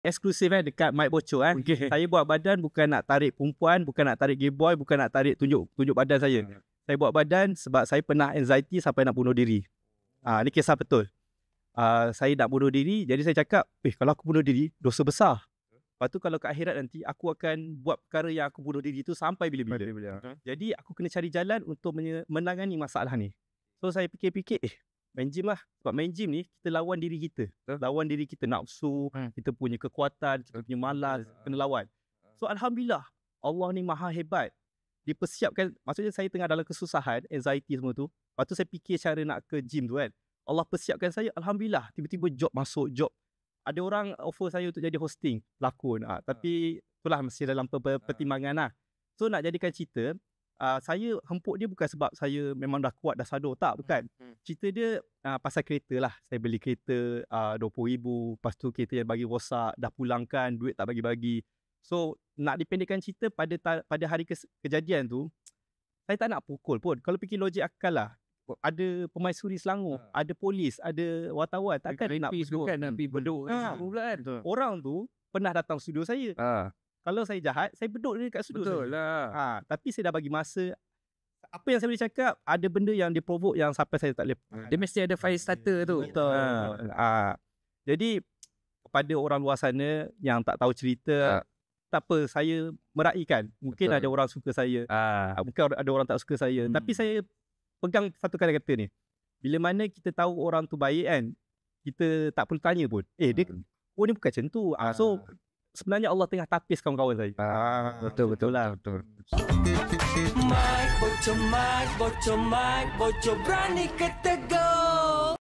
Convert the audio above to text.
eksklusif dekat mic bocor Okay. Saya buat badan bukan nak tarik perempuan, bukan nak tarik gay boy, bukan nak tarik tunjuk badan saya. Saya buat badan sebab saya pernah anxiety sampai nak bunuh diri. Ni kisah betul. Saya nak bunuh diri, jadi saya cakap, kalau aku bunuh diri, dosa besar. Lepas tu kalau ke akhirat nanti, aku akan buat perkara yang aku bunuh diri tu sampai bila-bila. Jadi aku kena cari jalan untuk menangani masalah ni. So saya fikir-fikir, main gym lah. Sebab main gym ni, kita lawan diri kita. Lawan diri kita, nafsu, kita punya kekuatan, kita punya malas, kena lawan. So Alhamdulillah, Allah ni maha hebat. Dia persiapkan, maksudnya saya tengah dalam kesusahan, anxiety semua tu. Lepas tu saya fikir cara nak ke gym tu kan. Allah persiapkan saya, Alhamdulillah. Tiba-tiba job masuk, job. Ada orang offer saya untuk jadi hosting, pelakon. Tapi itulah mesti dalam pertimbangan lah. So nak jadikan cerita, saya hempuk dia bukan sebab saya memang dah kuat, dah sadar. Tak, bukan. Cerita dia pasal kereta lah. Saya beli kereta RM20,000. Lepas tu kereta yang bagi rosak, dah pulangkan, duit tak bagi-bagi. So nak dipendekkan cerita, pada hari kejadian tu, saya tak nak pukul pun. Kalau fikir logik akal lah. Ada pemaisuri Selangor, ada polis, ada wartawan, takkan nak pukul. Kan nak pergi beduk kan. Orang tu pernah datang studio saya. Kalau saya jahat, saya beduk dia kat studio. Betul lah. Tapi saya dah bagi masa. Apa yang saya boleh cakap, ada benda yang dia provoke yang sampai saya tak boleh. Dia mesti ada fire starter tu. Betul. Jadi kepada orang luar sana yang tak tahu cerita, tak apa, saya meraihkan. Mungkin ada orang suka saya, mungkin ada orang tak suka saya. Tapi saya pegang satu kata-kata ni. Bila mana kita tahu orang tu baik kan, kita tak perlu tanya pun. Dia ni bukan macam tu. So sebenarnya Allah tengah tapis kawan-kawan saya. Betul lah. Betul. Mic bocor berani ke tegar.